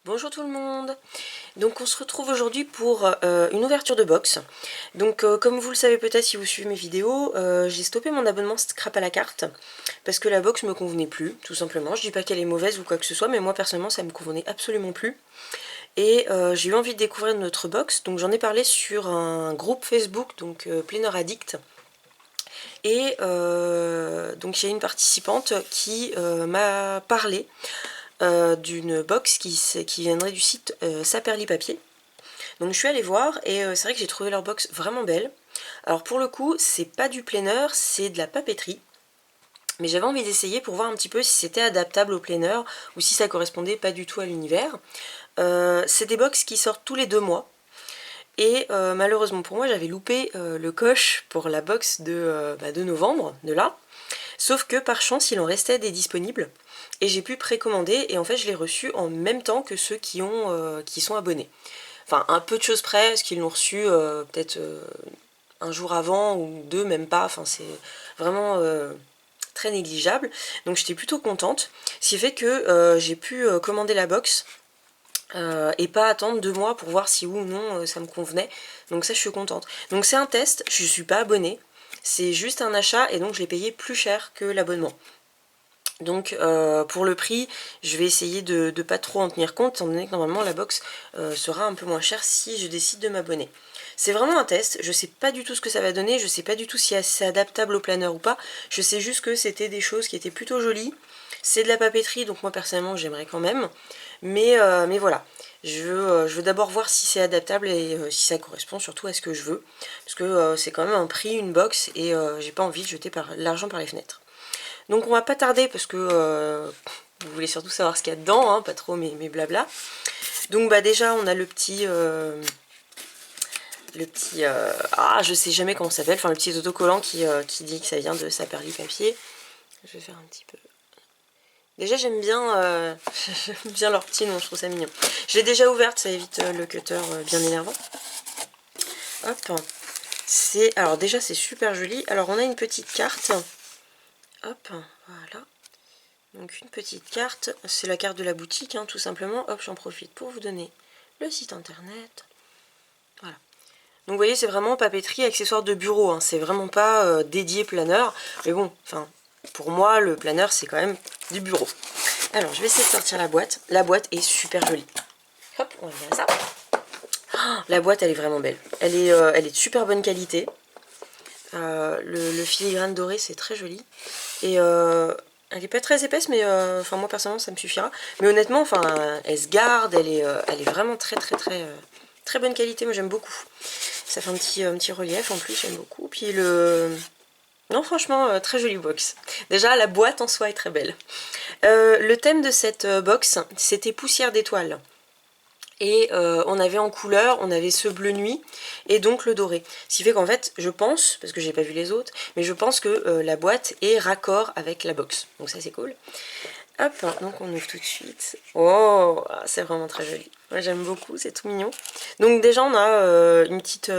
Bonjour tout le monde. Donc on se retrouve aujourd'hui pour une ouverture de box. Donc comme vous le savez peut-être si vous suivez mes vidéos, j'ai stoppé mon abonnement Scrap à la carte parce que la box me convenait plus, tout simplement. Je dis pas qu'elle est mauvaise ou quoi que ce soit, mais moi personnellement ça me convenait absolument plus. Et j'ai eu envie de découvrir notre box, donc j'en ai parlé sur un groupe Facebook, donc Planeur Addict. Et donc il y a une participante qui m'a parlé d'une box qui viendrait du site Saperli Papier. Donc je suis allée voir et c'est vrai que j'ai trouvé leur box vraiment belle. Alors pour le coup, c'est pas du planeur, c'est de la papeterie. Mais j'avais envie d'essayer pour voir un petit peu si c'était adaptable au planeur ou si ça correspondait pas du tout à l'univers. C'est des box qui sortent tous les 2 mois. Et malheureusement pour moi, j'avais loupé le coche pour la box de novembre, de là. Sauf que par chance, il en restait des disponibles. Et j'ai pu précommander et en fait je l'ai reçu en même temps que ceux qui sont abonnés. Enfin un peu de choses près, parce qu'ils l'ont reçu peut-être un jour avant ou deux, même pas, enfin c'est vraiment très négligeable. Donc j'étais plutôt contente, ce qui fait que j'ai pu commander la box et pas attendre 2 mois pour voir si oui ou non ça me convenait. Donc ça je suis contente. Donc c'est un test, je suis pas abonnée, c'est juste un achat et donc je l'ai payé plus cher que l'abonnement. Donc pour le prix, je vais essayer de ne pas trop en tenir compte, étant donné que normalement la box sera un peu moins chère si je décide de m'abonner. C'est vraiment un test, je sais pas du tout ce que ça va donner, je sais pas du tout si c'est adaptable au planeur ou pas, je sais juste que c'était des choses qui étaient plutôt jolies. C'est de la papeterie, donc moi personnellement j'aimerais quand même, mais voilà. Je veux d'abord voir si c'est adaptable et si ça correspond surtout à ce que je veux, parce que c'est quand même un prix, une box, et j'ai pas envie de jeter l'argent par les fenêtres. Donc on va pas tarder parce que vous voulez surtout savoir ce qu'il y a dedans, hein, pas trop mes blabla. Donc bah déjà on a ah je sais jamais comment ça s'appelle, enfin le petit autocollant qui dit que ça vient de Saperli Papier. Je vais faire un petit peu. Déjà j'aime bien, j'aime bien leur petit nom, je trouve ça mignon. Je l'ai déjà ouverte, ça évite le cutter bien énervant. Hop. Alors déjà c'est super joli. Alors on a une petite carte. Hop, voilà. Donc une petite carte, c'est la carte de la boutique, hein, tout simplement. Hop, j'en profite pour vous donner le site internet. Voilà. Donc vous voyez, c'est vraiment papeterie, accessoire de bureau, hein. C'est vraiment pas dédié planeur. Mais bon, enfin, pour moi, le planeur, c'est quand même du bureau. Alors, je vais essayer de sortir la boîte. La boîte est super jolie. Hop, on va dire ça. Oh, la boîte, elle est vraiment belle. Elle est de super bonne qualité. Le filigrane doré, c'est très joli. Et elle est pas très épaisse, mais enfin moi personnellement ça me suffira. Mais honnêtement, enfin elle se garde, elle est vraiment très bonne qualité. Moi j'aime beaucoup. Ça fait un petit relief en plus, j'aime beaucoup. Puis non franchement très jolie box. Déjà la boîte en soi est très belle. Le thème de cette box c'était poussière d'étoiles. Et on avait en couleur, on avait ce bleu nuit et donc le doré. Ce qui fait qu'en fait, je pense, parce que j'ai pas vu les autres, mais je pense que la boîte est raccord avec la box. Donc ça c'est cool. Hop, donc on ouvre tout de suite. Oh, c'est vraiment très joli. Moi j'aime beaucoup, c'est tout mignon. Donc déjà on a une petite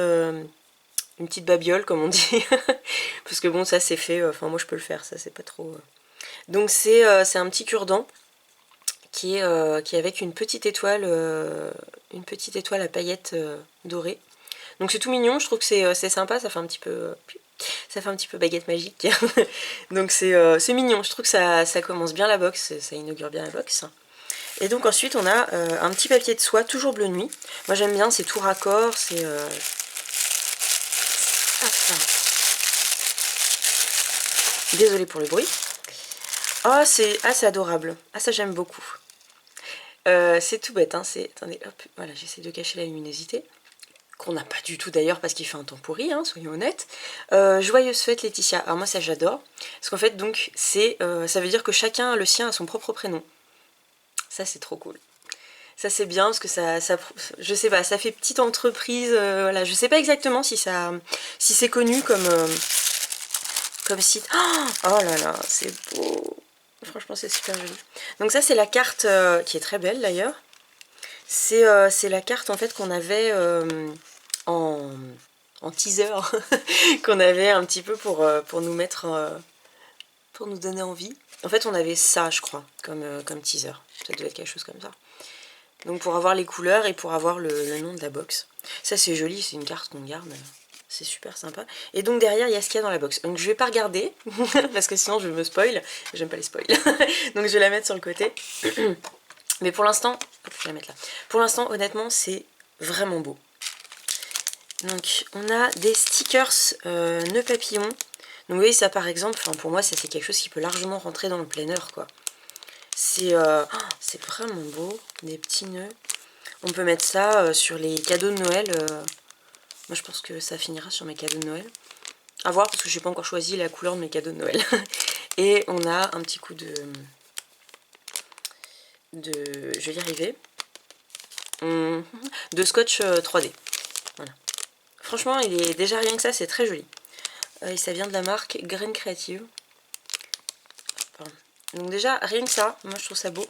babiole comme on dit. Parce que bon ça c'est fait, enfin moi je peux le faire, ça c'est pas trop... Donc c'est un petit cure-dent qui est avec une petite étoile à paillettes dorées. Donc c'est tout mignon, je trouve que c'est sympa, ça fait un petit peu baguette magique. Donc c'est mignon, je trouve que ça commence bien la box, ça inaugure bien la box. Et donc ensuite on a un petit papier de soie, toujours bleu nuit. Moi j'aime bien, c'est tout raccord, c'est... Désolée pour le bruit. Oh, c'est adorable. Ah, ça j'aime beaucoup. C'est tout bête, hein, attendez, hop, voilà, j'essaie de cacher la luminosité, qu'on n'a pas du tout d'ailleurs parce qu'il fait un temps pourri, hein, soyons honnêtes. Joyeuse fête Laetitia, alors moi ça j'adore, parce qu'en fait donc ça veut dire que chacun a le sien à son propre prénom. Ça c'est trop cool. Ça c'est bien parce que ça je sais pas, ça fait petite entreprise, voilà, je sais pas exactement si c'est connu comme site. Oh là là, c'est beau. Franchement c'est super joli. Donc ça c'est la carte qui est très belle d'ailleurs. C'est la carte en fait qu'on avait en teaser, qu'on avait un petit peu pour nous mettre, pour nous donner envie. En fait on avait ça je crois comme teaser, ça doit être quelque chose comme ça. Donc pour avoir les couleurs et pour avoir le nom de la box. Ça c'est joli, c'est une carte qu'on garde. C'est super sympa. Et donc derrière, il y a ce qu'il y a dans la box. Donc je vais pas regarder, parce que sinon je me spoil. J'aime pas les spoils. Donc je vais la mettre sur le côté. Mais pour l'instant, hop, je vais la mettre là. Pour l'instant, honnêtement, c'est vraiment beau. Donc on a des stickers nœuds papillons. Donc vous voyez ça par exemple, pour moi ça c'est quelque chose qui peut largement rentrer dans le planner quoi. C'est vraiment beau, des petits nœuds. On peut mettre ça sur les cadeaux de Noël. Moi je pense que ça finira sur mes cadeaux de Noël. À voir parce que je n'ai pas encore choisi la couleur de mes cadeaux de Noël. Et on a un petit coup de je vais y arriver. De scotch 3D. Voilà. Franchement, il est déjà rien que ça, c'est très joli. Et ça vient de la marque Grain Creative. Pardon. Donc déjà, rien que ça, moi je trouve ça beau.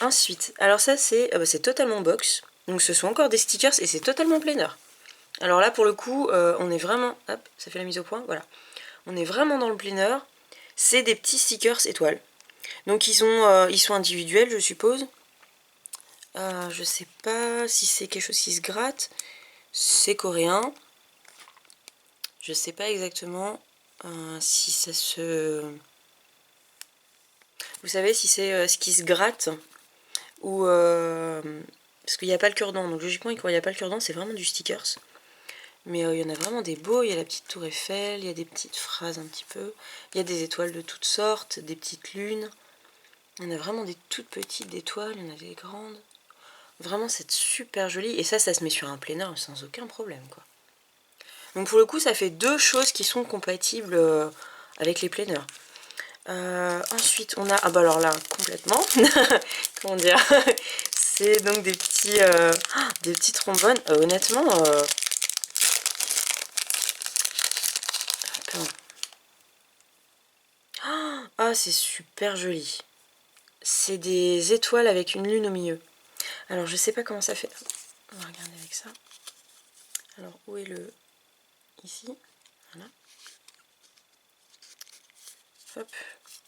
Ensuite, alors ça c'est totalement box. Donc ce sont encore des stickers et c'est totalement plein air. Alors là pour le coup, on est vraiment... Hop, ça fait la mise au point, voilà. On est vraiment dans le plein air. C'est des petits stickers étoiles. Donc ils sont individuels je suppose. Je sais pas si c'est quelque chose qui se gratte. C'est coréen. Je sais pas exactement si ça se... Vous savez si c'est ce qui se gratte ou... parce qu'il n'y a pas le cure-dent. Donc logiquement quand il n'y a pas le cure-dent c'est vraiment du stickers. Mais il y en a vraiment des beaux. Il y a la petite tour Eiffel, il y a des petites phrases un petit peu. Il y a des étoiles de toutes sortes, des petites lunes. Il y en a vraiment des toutes petites étoiles, il y en a des grandes. Vraiment c'est super joli. Et ça se met sur un plein air sans aucun problème quoi. Donc pour le coup ça fait deux choses qui sont compatibles avec les plein air. Ensuite on a, ah bah alors là complètement, comment dire, c'est donc des petits trombones, honnêtement, ah c'est super joli, c'est des étoiles avec une lune au milieu. Alors je sais pas comment ça fait, on va regarder avec ça. Alors où est le... Ici, voilà. Hop,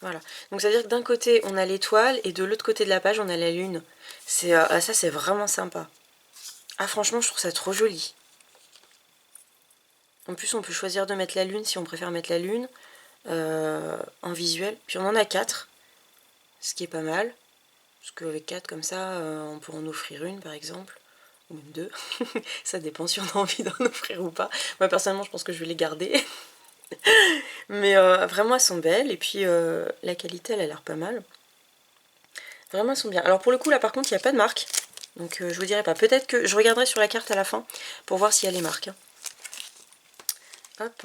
voilà. Donc ça veut dire que d'un côté on a l'étoile et de l'autre côté de la page on a la lune. Ça c'est vraiment sympa. Ah franchement je trouve ça trop joli. En plus on peut choisir de mettre la lune si on préfère mettre la lune en visuel. Puis on en a 4, ce qui est pas mal. Parce qu'avec 4 comme ça on peut en offrir une par exemple. Ou même 2. Ça dépend si on a envie d'en offrir ou pas. Moi personnellement je pense que je vais les garder. Mais vraiment elles sont belles et puis la qualité elle a l'air pas mal. Vraiment elles sont bien. Alors pour le coup là par contre il n'y a pas de marque. Donc je vous dirai pas. Peut-être que je regarderai sur la carte à la fin pour voir s'il y a les marques. Hop.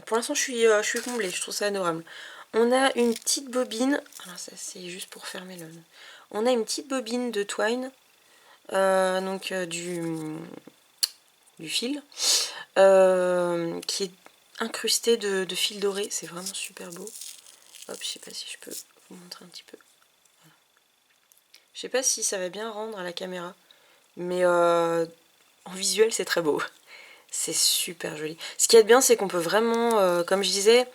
Pour l'instant je suis comblée, je trouve ça adorable. On a une petite bobine. Alors ça c'est juste pour fermer le... On a une petite bobine de twine. Donc du fil. Qui est incrusté de fil doré. C'est vraiment super beau. Hop, je sais pas si je peux vous montrer un petit peu. Voilà. Je sais pas si ça va bien rendre à la caméra. Mais en visuel c'est très beau. C'est super joli. Ce qui est bien c'est qu'on peut vraiment, comme je disais,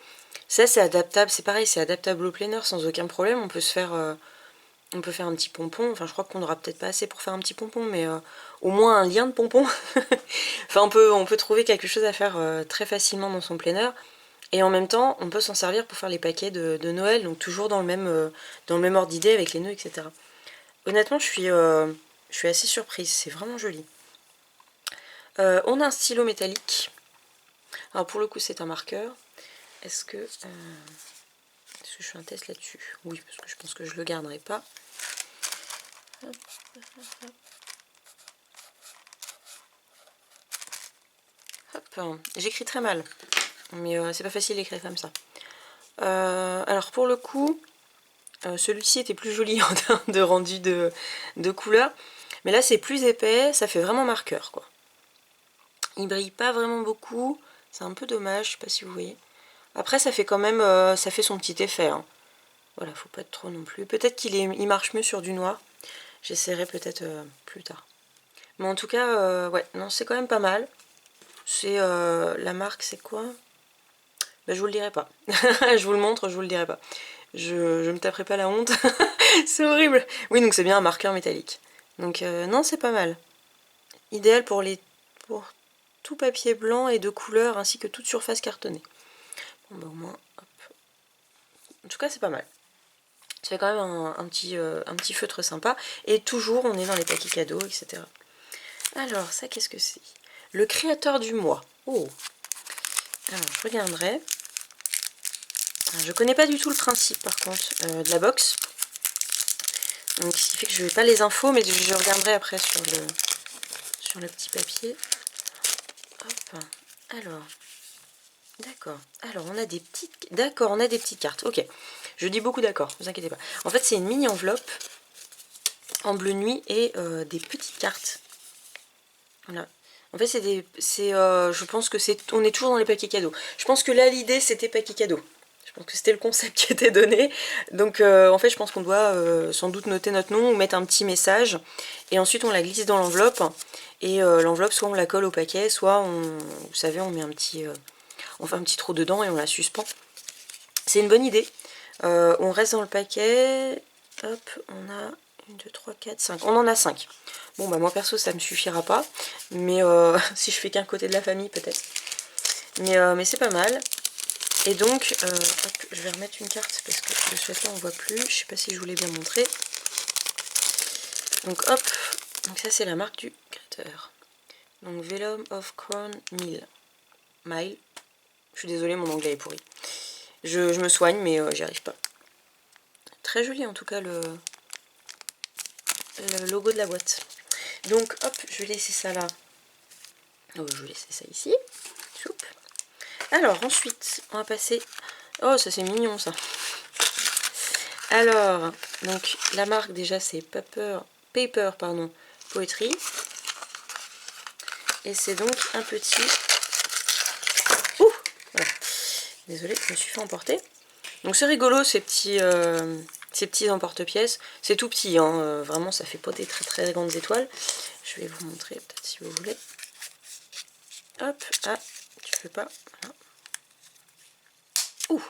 ça c'est adaptable, c'est pareil, c'est adaptable au plein air sans aucun problème. On peut se faire, on peut faire un petit pompon. Enfin je crois qu'on n'aura peut-être pas assez pour faire un petit pompon, mais au moins un lien de pompon. Enfin on peut trouver quelque chose à faire très facilement dans son plein air. Et en même temps on peut s'en servir pour faire les paquets de Noël, donc toujours dans le même ordre d'idée avec les nœuds, etc. Honnêtement je suis assez surprise, c'est vraiment joli. On a un stylo métallique. Alors pour le coup c'est un marqueur. Est-ce que je fais un test là-dessus? Oui, parce que je pense que je le garderai pas. Hop, hop, hop. J'écris très mal, mais c'est pas facile d'écrire comme ça. Alors pour le coup, celui-ci était plus joli en termes de rendu de couleur, mais là c'est plus épais, ça fait vraiment marqueur quoi. Il brille pas vraiment beaucoup, c'est un peu dommage, je sais pas si vous voyez. Après ça fait quand même, ça fait son petit effet. Hein. Voilà, faut pas être trop non plus. Peut-être il marche mieux sur du noir. J'essaierai peut-être plus tard. Mais en tout cas, ouais, non, c'est quand même pas mal. C'est la marque, c'est quoi? Ben, je vous le dirai pas. Je vous le montre, je vous le dirai pas. je me taperai pas la honte. C'est horrible. Oui, donc c'est bien un marqueur métallique. Donc non, c'est pas mal. Idéal pour tout papier blanc et de couleur ainsi que toute surface cartonnée. Bon bah au moins, hop. En tout cas c'est pas mal. Ça fait quand même un petit feutre sympa. Et toujours on est dans les paquets cadeaux, etc. Alors ça qu'est-ce que c'est? Le créateur du mois. Oh. Alors je regarderai. Alors, je connais pas du tout le principe par contre de la box. Donc ce qui fait que je n'ai pas les infos, mais je regarderai après sur le petit papier. Hop. Alors. D'accord. Alors on a des petites. D'accord, on a des petites cartes. Ok. Je dis beaucoup d'accord, ne vous inquiétez pas. En fait c'est une mini enveloppe en bleu nuit et des petites cartes. Voilà. En fait je pense que on est toujours dans les paquets cadeaux. Je pense que là l'idée c'était paquet cadeau. Je pense que c'était le concept qui était donné. Donc en fait je pense qu'on doit sans doute noter notre nom ou mettre un petit message. Et ensuite on la glisse dans l'enveloppe. Et l'enveloppe soit on la colle au paquet, soit vous savez on met on fait un petit trou dedans et on la suspend. C'est une bonne idée. On reste dans le paquet. Hop, on a 1, 2, 3, 4, 5. On en a 5. Bon bah moi perso ça me suffira pas. Mais si je fais qu'un côté de la famille peut-être. Mais c'est pas mal. Et donc, hop, je vais remettre une carte parce que de ce fait là on voit plus. Je sais pas si je vous l'ai bien montré. Donc hop, donc ça c'est la marque du créateur. Donc Vellum of Crown Mile. Je suis désolée, mon anglais est pourri. Je me soigne mais j'y arrive pas. Très joli en tout cas le logo de la boîte. Donc hop, je vais laisser ça là. Oh, je vais laisser ça ici. Choup. Alors ensuite, on va passer... Oh, ça c'est mignon ça. Alors, donc la marque déjà c'est Paper Poetry. Et c'est donc un petit... Ouh, voilà. Désolée, je me suis fait emporter. Donc c'est rigolo ces petits emporte-pièces. C'est tout petit, hein. Vraiment ça fait pas des très très grandes étoiles. Je vais vous montrer peut-être si vous voulez. Hop, ah, tu peux pas. Voilà. Ouh.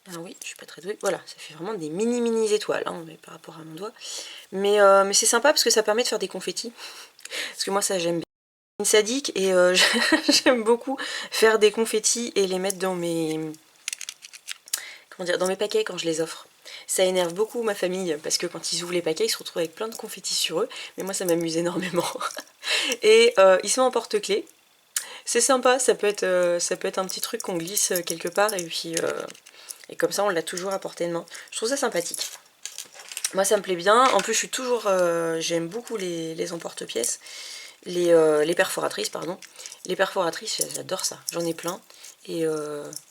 Alors oui, je suis pas très douée. Voilà, ça fait vraiment des mini étoiles, hein, mais par rapport à mon doigt. Mais c'est sympa parce que ça permet de faire des confettis. Parce que moi ça j'aime bien. Une sadique et j'aime beaucoup faire des confettis et les mettre dans dans mes paquets quand je les offre. Ça énerve beaucoup ma famille parce que quand ils ouvrent les paquets, ils se retrouvent avec plein de confettis sur eux. Mais moi ça m'amuse énormément. Et ils sont en porte-clés. C'est sympa, ça peut être un petit truc qu'on glisse quelque part et puis et comme ça on l'a toujours à portée de main. Je trouve ça sympathique. Moi ça me plaît bien, en plus je suis toujours, j'aime beaucoup les emporte-pièces, les perforatrices pardon. Les perforatrices j'adore ça, j'en ai plein et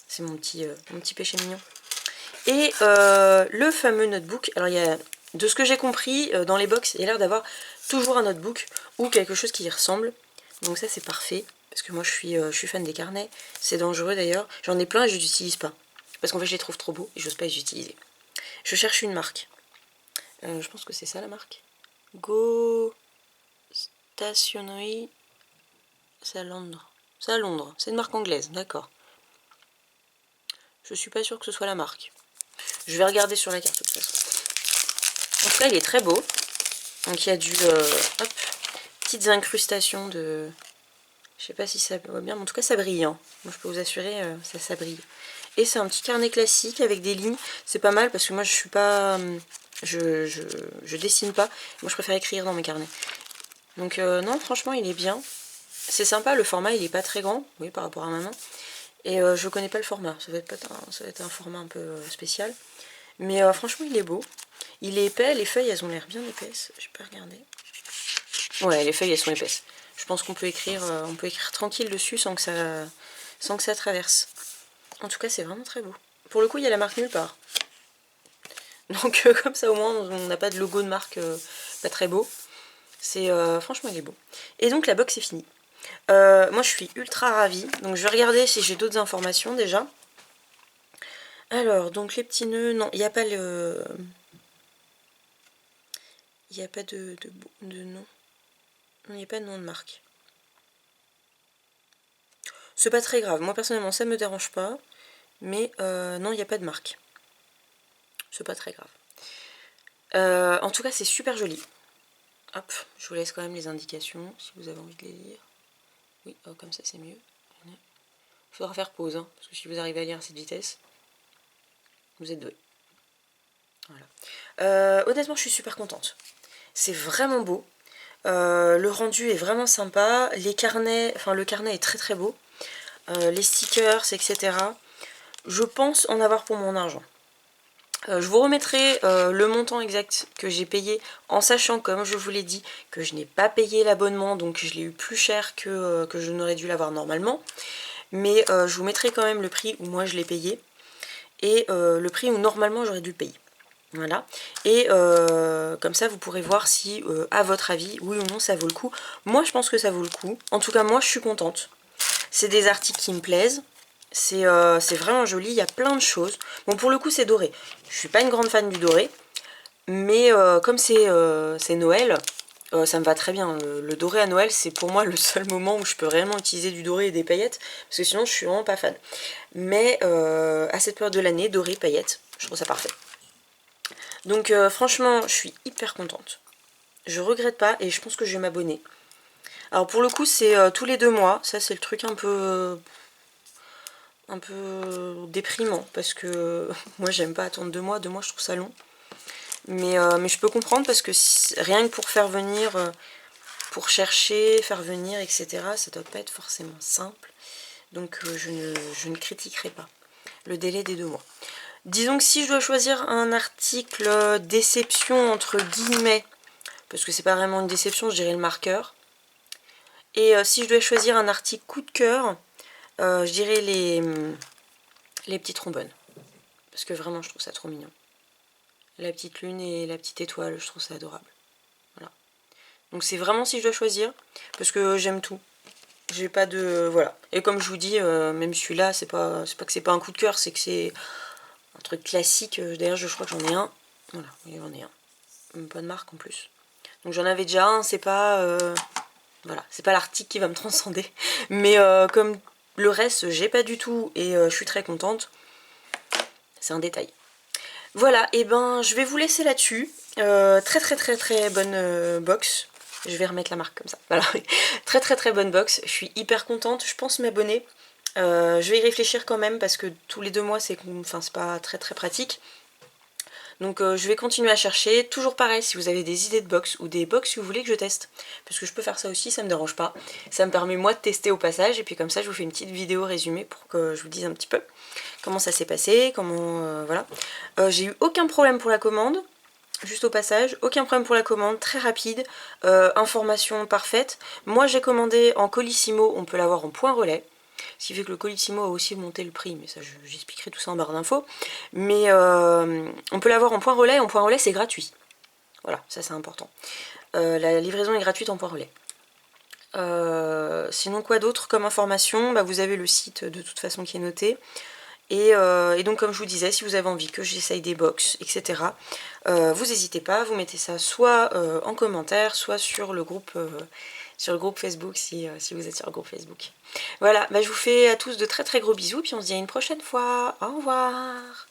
c'est mon petit péché mignon. Et le fameux notebook, alors il y a, de ce que j'ai compris, dans les box il y a l'air d'avoir toujours un notebook ou quelque chose qui y ressemble, donc ça c'est parfait. Parce que moi je suis fan des carnets, c'est dangereux d'ailleurs. J'en ai plein et je les utilise pas. Parce qu'en fait je les trouve trop beaux et j'ose pas les utiliser. Je cherche une marque. Je pense que c'est ça la marque. Go Stationery. C'est à Londres. C'est à Londres. C'est une marque anglaise, d'accord. Je suis pas sûre que ce soit la marque. Je vais regarder sur la carte de toute façon. En tout cas il est très beau. Donc il y a hop, petites incrustations de... Je sais pas si ça va bien, mais en tout cas ça brille. Hein. Moi je peux vous assurer, ça brille. Et c'est un petit carnet classique avec des lignes. C'est pas mal parce que moi je suis pas... Je dessine pas. Moi je préfère écrire dans mes carnets. Donc non, franchement il est bien. C'est sympa, le format il est pas très grand, oui, par rapport à ma main. Et je connais pas le format, ça va être un format un peu spécial. Mais franchement il est beau. Il est épais, les feuilles elles ont l'air bien épaisses. Je peux regarder. Ouais, les feuilles elles sont épaisses. Je pense qu'on peut écrire tranquille dessus sans que ça traverse. En tout cas, c'est vraiment très beau. Pour le coup, il y a la marque nulle part. Donc comme ça au moins, on n'a pas de logo de marque pas très beau. C'est franchement, il est beau. Et donc la box est finie. Moi, je suis ultra ravie. Donc je vais regarder si j'ai d'autres informations déjà. Alors, donc les petits nœuds, non, il n'y a pas le... Il n'y a pas de nom. Il n'y a pas de nom de marque. C'est pas très grave. Moi, personnellement, ça me dérange pas. Mais non, il n'y a pas de marque. c'est pas très grave. En tout cas, c'est super joli. Hop, je vous laisse quand même les indications si vous avez envie de les lire. Oui, oh, comme ça c'est mieux. Il faudra faire pause, hein, parce que si vous arrivez à lire à cette vitesse, vous êtes doué. Voilà. Honnêtement, je suis super contente. C'est vraiment beau. Le rendu est vraiment sympa. Les carnets, enfin le carnet est très très beau. Les stickers, etc. Je pense en avoir pour mon argent. Je vous remettrai le montant exact que j'ai payé, en sachant, comme je vous l'ai dit, que je n'ai pas payé l'abonnement, donc je l'ai eu plus cher que je n'aurais dû l'avoir normalement. Mais je vous mettrai quand même le prix où moi je l'ai payé, et le prix où normalement j'aurais dû le payer. Voilà. Et comme ça vous pourrez voir si, à votre avis, oui ou non ça vaut le coup. Moi je pense que ça vaut le coup. En tout cas moi je suis contente. C'est des articles qui me plaisent. C'est vraiment joli, il y a plein de choses. Bon, pour le coup c'est doré. Je suis pas une grande fan du doré, mais comme c'est Noël, ça me va très bien. Le doré à Noël, c'est pour moi le seul moment où je peux réellement utiliser du doré et des paillettes, parce que sinon je suis vraiment pas fan. Mais à cette période de l'année, doré, paillettes, je trouve ça parfait. Donc franchement, je suis hyper contente. Je regrette pas et je pense que je vais m'abonner. Alors pour le coup, c'est tous les 2 mois. Ça, c'est le truc un peu déprimant, parce que moi j'aime pas attendre 2 mois. 2 mois, je trouve ça long. Mais je peux comprendre, parce que rien que pour faire venir, pour chercher, faire venir, etc., ça doit pas être forcément simple. Donc je ne critiquerai pas le délai des 2 mois. Disons que si je dois choisir un article déception entre guillemets, parce que c'est pas vraiment une déception, je dirais le marqueur. Et si je dois choisir un article coup de cœur, je dirais les petits trombones. Parce que vraiment je trouve ça trop mignon. La petite lune et la petite étoile, je trouve ça adorable. Voilà. Donc c'est vraiment si je dois choisir, parce que j'aime tout. J'ai pas de... Voilà. Et comme je vous dis, même celui-là, c'est pas que c'est pas un coup de cœur, c'est que c'est un truc classique. D'ailleurs, je crois que j'en ai un. Voilà, j'en ai un. Même pas de marque en plus. Donc j'en avais déjà un, c'est pas... Voilà, c'est pas l'article qui va me transcender. Mais comme le reste, j'ai pas du tout, et je suis très contente. C'est un détail. Voilà, et ben je vais vous laisser là-dessus. Très bonne box. Je vais remettre la marque comme ça. Voilà. Très bonne box. Je suis hyper contente. Je pense m'abonner. Je vais y réfléchir quand même, parce que tous les 2 mois c'est pas très pratique. Donc je vais continuer à chercher. Toujours pareil, si vous avez des idées de box ou des box que vous voulez que je teste, parce que je peux faire ça aussi, ça me dérange pas. Ça me permet moi de tester au passage, et puis comme ça je vous fais une petite vidéo résumée pour que je vous dise un petit peu comment ça s'est passé, comment... voilà. J'ai eu aucun problème pour la commande, juste au passage, aucun problème pour la commande, très rapide, information parfaite. Moi j'ai commandé en Colissimo, on peut l'avoir en point relais. Ce qui fait que le Colissimo a aussi monté le prix, mais ça j'expliquerai tout ça en barre d'infos. Mais on peut l'avoir en point relais, et en point relais c'est gratuit. Voilà, ça c'est important. La livraison est gratuite en point relais. Sinon quoi d'autre comme information, bah, vous avez le site de toute façon qui est noté. Et donc comme je vous disais, si vous avez envie que j'essaye des box, etc., vous n'hésitez pas, vous mettez ça soit en commentaire, soit sur le groupe Facebook, si vous êtes sur le groupe Facebook. Voilà, bah, je vous fais à tous de très gros bisous, puis on se dit à une prochaine fois. Au revoir.